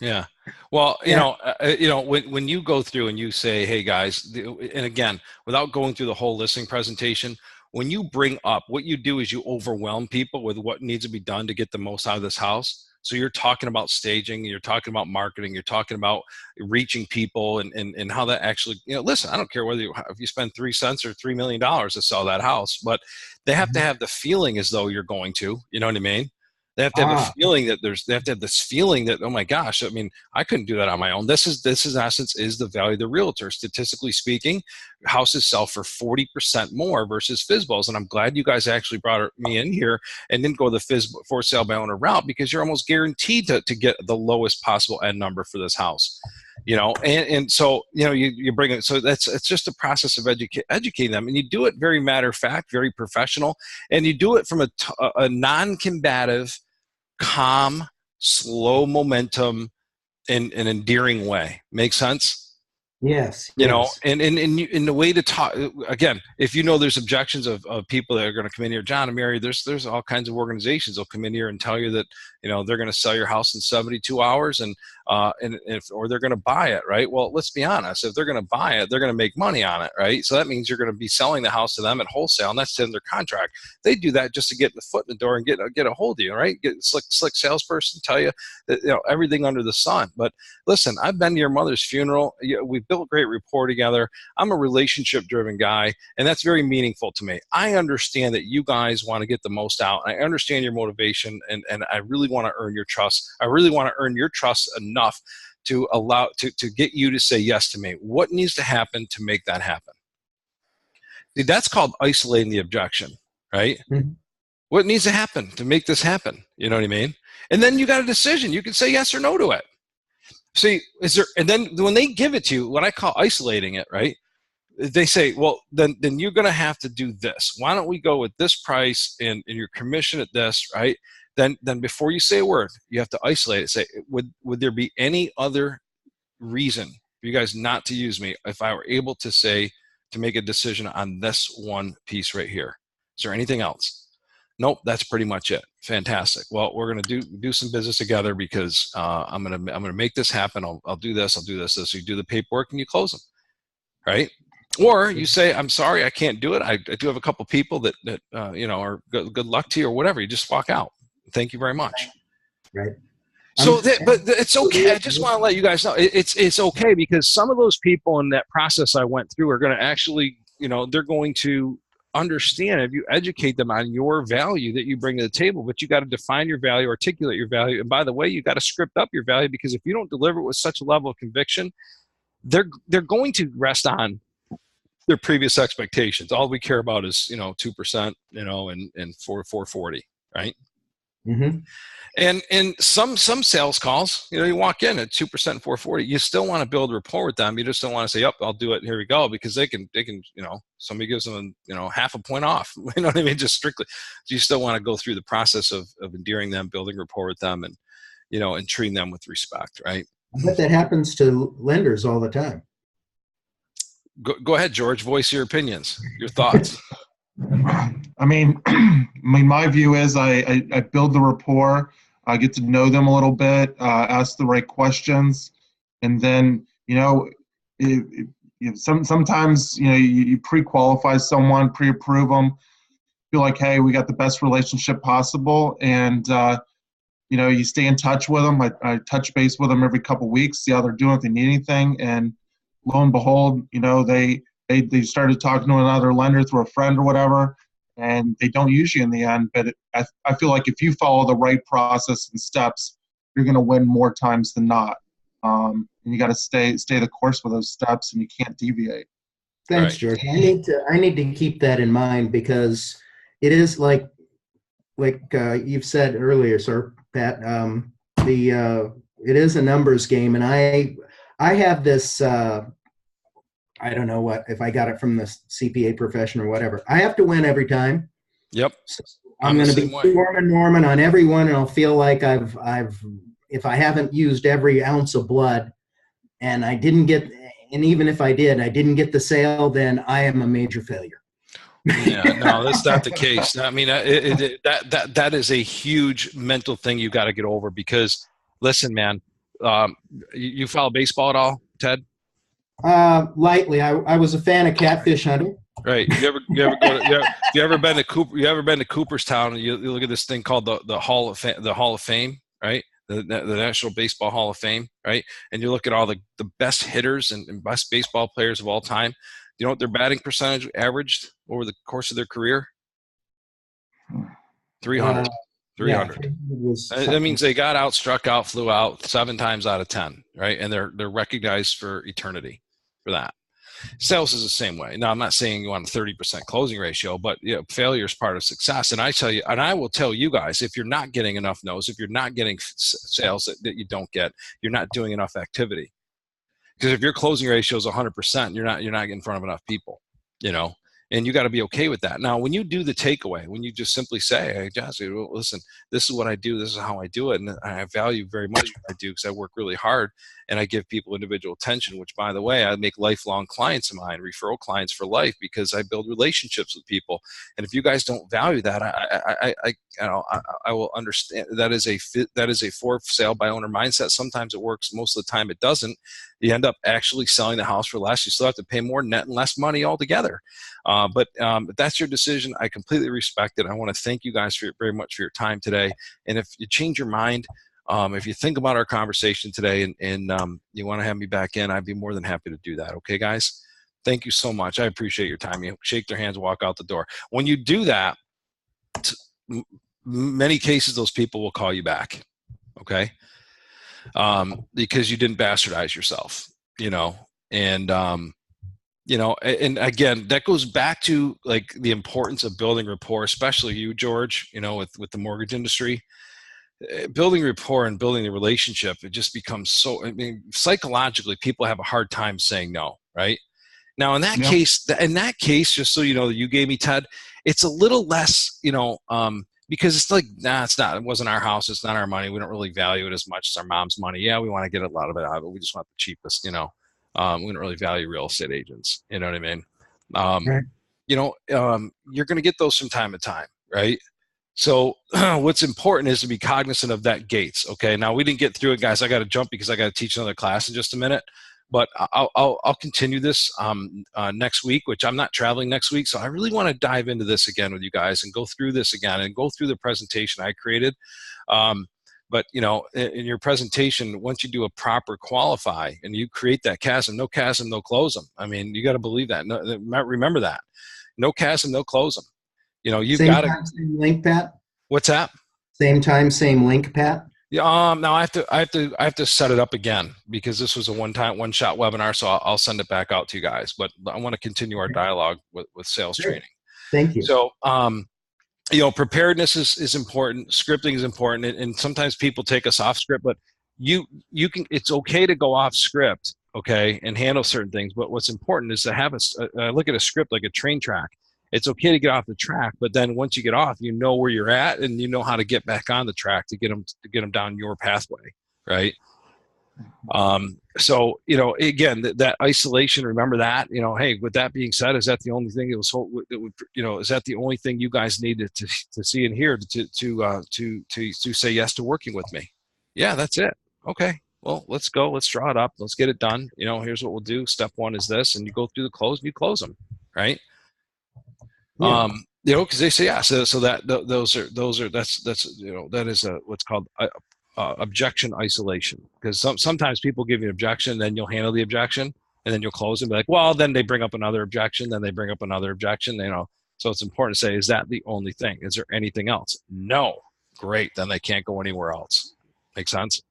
Yeah. Well, when you go through and you say, hey guys, and again, without going through the whole listing presentation, when you bring up, what you do is you overwhelm people with what needs to be done to get the most out of this house. So you're talking about staging, you're talking about marketing, you're talking about reaching people and how that actually, listen, I don't care if you spend 3 cents or $3 million to sell that house, but they have to have the feeling as though you're going to, you know what I mean? They have to have a feeling that they have to have this feeling that, oh my gosh, I mean, I couldn't do that on my own. This is in essence is the value of the realtor. Statistically speaking, houses sell for 40% more versus FSBOs. And I'm glad you guys actually brought me in here and didn't go the FSBO for sale by owner route, because you're almost guaranteed to get the lowest possible end number for this house. And so, you bring it. So it's just a process of educating them. And you do it very matter of fact, very professional. And you do it from a non-combative, calm, slow momentum, and an endearing way. Make sense? Yes. You know, Yes. and in the way to talk, again, if you know there's objections of people that are going to come in here, John and Mary, there's all kinds of organizations that'll come in here and tell you that, you know, they're going to sell your house in 72 hours and if, or they're going to buy it, right? Well, let's be honest, if they're going to buy it, they're going to make money on it, right? So that means you're going to be selling the house to them at wholesale, and that's in their contract. They do that just to get the foot in the door and get a hold of you, right? Get a slick salesperson, tell you that, you know, everything under the sun. But listen, I've been to your mother's funeral. We've built great rapport together. I'm a relationship driven guy, and that's very meaningful to me. I understand that you guys want to get the most out. I understand your motivation, and I really want to earn your trust. I really want to earn your trust enough to allow to get you to say yes to me. What needs to happen to make that happen? See, that's called isolating the objection, right? Mhm. What needs to happen to make this happen? You know what I mean? And then you got a decision. You can say yes or no to it. See, and then when they give it to you, what I call isolating it, right? They say, well, then you're going to have to do this. Why don't we go with this price and your commission at this, right? Then before you say a word, you have to isolate it. Say, would there be any other reason for you guys not to use me if I were able to make a decision on this one piece right here? Is there anything else? Nope, that's pretty much it. Fantastic. Well, we're going to do some business together because I'm going to make this happen. I'll do this. I'll do this. So you do the paperwork and you close them, right? Or you say, I'm sorry, I can't do it. I do have a couple people that you know, are good luck to you or whatever. You just walk out. Thank you very much. Right. So, but it's okay. I just want to let you guys know it's okay, because some of those people in that process I went through are going to actually, you know, they're going to understand if you educate them on your value that you bring to the table. But you got to define your value, articulate your value, and by the way, you got to script up your value, because if you don't deliver it with such a level of conviction, they're going to rest on their previous expectations. All we care about is, you know, 2%, you know, and 440, right? Mm-hmm. And some sales calls, you know, you walk in at 2% 440, you still want to build rapport with them. You just don't want to say, yep, I'll do it, here we go, because they can, you know, somebody gives them, you know, half a point off. You know what I mean? Just strictly. So you still want to go through the process of endearing them, building rapport with them, and, you know, and treating them with respect, right? I bet that happens to lenders all the time. Go ahead, George, voice your opinions, your thoughts. I mean, my view is I build the rapport, I get to know them a little bit, ask the right questions, and then, you know, sometimes, you know, you pre-qualify someone, pre-approve them, feel like, hey, we got the best relationship possible, and you know, you stay in touch with them. I touch base with them every couple weeks, see how they're doing, if they need anything, and lo and behold, you know, they started talking to another lender through a friend or whatever, and they don't use you in the end. But I feel like if you follow the right process and steps, you're going to win more times than not. And you got to stay the course with those steps, and you can't deviate. Thanks, Right. George. I need to keep that in mind, because it is like you've said earlier, sir, Pat. It is a numbers game, and I have this. I don't know if I got it from the CPA profession or whatever. I have to win every time. Yep. So I'm going to be Norman on everyone, and I'll feel like I've if I haven't used every ounce of blood, and I didn't get, and even if I did, I didn't get the sale, then I am a major failure. Yeah, no, that's not the case. I mean, that is a huge mental thing you got to get over, because, listen, man, you follow baseball at all, Ted? Lightly. I was a fan of catfish hunting. Right. You ever been to Cooperstown? You look at this thing called the Hall of Fame, right? The National Baseball Hall of Fame, right? And you look at all the best hitters and best baseball players of all time. You know what their batting percentage averaged over the course of their career? 300. 300. Yeah, that means they got out, struck out, flew out 7 times out of 10, right? And they're recognized for eternity for that. Sales is the same way. Now, I'm not saying you want a 30% closing ratio, but, you know, failure is part of success. And I will tell you guys, if you're not getting enough no's, if you're not getting sales that you don't get, you're not doing enough activity. Because if your closing ratio is 100%, you're not getting in front of enough people, you know. And you got to be okay with that. Now, when you do the takeaway, when you just simply say, hey, Jesse, well, listen, this is what I do. This is how I do it. And I value very much what I do because I work really hard and I give people individual attention, which, by the way, I make lifelong clients of mine, referral clients for life, because I build relationships with people. And if you guys don't value that, I will understand that is a for sale by owner mindset. Sometimes it works. Most of the time it doesn't. You end up actually selling the house for less. You still have to pay more net and less money altogether. But that's your decision. I completely respect it. I want to thank you guys very much for your time today. And if you change your mind, if you think about our conversation today and you want to have me back in, I'd be more than happy to do that. Okay, guys? Thank you so much. I appreciate your time. You shake their hands, walk out the door. When you do that, many cases, those people will call you back. Okay? Because you didn't bastardize yourself, and and again, that goes back to like the importance of building rapport, especially you, George, with the mortgage industry. Building rapport and building the relationship, it just becomes so, psychologically, people have a hard time saying no, right? Now, in that case, just so you know that you gave me, Ted, it's a little less, because it's like, it's not, it wasn't our house. It's not our money. We don't really value it as much as our mom's money. Yeah, we want to get a lot of it out of it. We just want the cheapest, we don't really value real estate agents. You know what I mean? Right. You're going to get those from time to time, right? So what's important is to be cognizant of that gates. Okay. Now we didn't get through it, guys. I got to jump because I got to teach another class in just a minute, but I'll continue this next week, which I'm not traveling next week. So I really want to dive into this again with you guys and go through this again and go through the presentation I created. But in your presentation, once you do a proper qualify and you create that chasm, no close them. I mean, you got to believe that. No, remember that. No chasm, no close them. You've got to. Same link, Pat. What's that? Same time, same link, Pat. Yeah. Now I have to set it up again because this was a one-shot webinar. So I'll send it back out to you guys. But I want to continue our dialogue with sales training. Thank you. So, preparedness is important. Scripting is important, and sometimes people take us off script. But you can. It's okay to go off script, okay, and handle certain things. But what's important is to have look at a script like a train track. It's okay to get off the track, but then once you get off, you know where you're at and you know how to get back on the track to get them down your pathway, right? So, again, that isolation, remember that, hey, with that being said, is that the only thing is that the only thing you guys needed to see and hear to say yes to working with me? Yeah, that's it. Okay. Well, let's go. Let's draw it up. Let's get it done. Here's what we'll do. Step one is this, and you go through the close and you close them, right? Yeah. Because they say, yeah, so that is what's called objection isolation. Because sometimes people give you an objection, then you'll handle the objection, and then you'll close and be like, well, then they bring up another objection, then they bring up another objection. So it's important to say, is that the only thing? Is there anything else? No. Great. Then they can't go anywhere else. Make sense?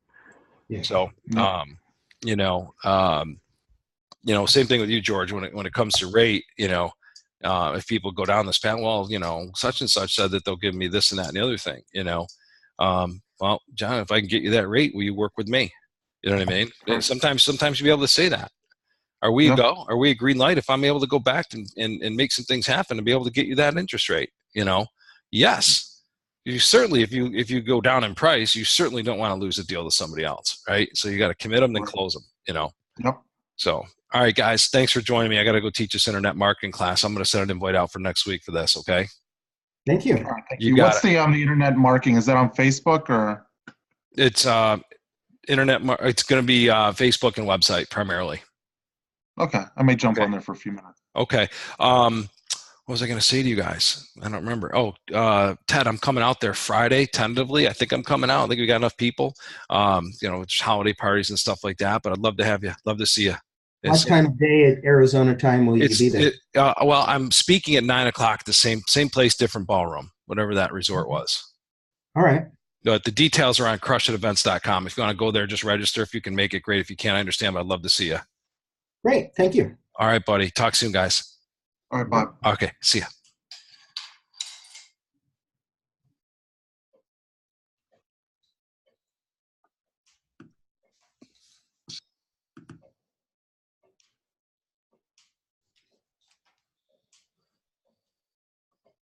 Yeah. So, same thing with you, George. When it comes to rate, if people go down this path, well, such and such said that they'll give me this and that and the other thing, well, John, if I can get you that rate, will you work with me? You know what I mean? And sometimes you'll be able to say that. Are we a go? Are we a green light? If I'm able to go back and make some things happen and be able to get you that interest rate, yes. You certainly, if you go down in price, you certainly don't want to lose a deal to somebody else, right? So you got to commit them, then close them, Yep. So, all right, guys, thanks for joining me. I got to go teach this internet marketing class. I'm going to send an invite out for next week for this. Okay. Thank you. All right, thank you. What's the internet marketing? Is that on Facebook or? It's it's going to be Facebook and website primarily. Okay, I may jump on there for a few minutes. Okay. What was I going to say to you guys? I don't remember. Oh, Ted, I'm coming out there Friday tentatively. I think I'm coming out. I think we got enough people. It's holiday parties and stuff like that. But I'd love to have you. Love to see you. What time of day at Arizona time will you be there? Well, I'm speaking at 9:00. The same place, different ballroom, whatever that resort was. All right. The details are on crushitevents.com. If you want to go there, just register. If you can make it, great. If you can't, I understand, but I'd love to see you. Great. Thank you. All right, buddy. Talk soon, guys. All right, bye. Okay. See ya.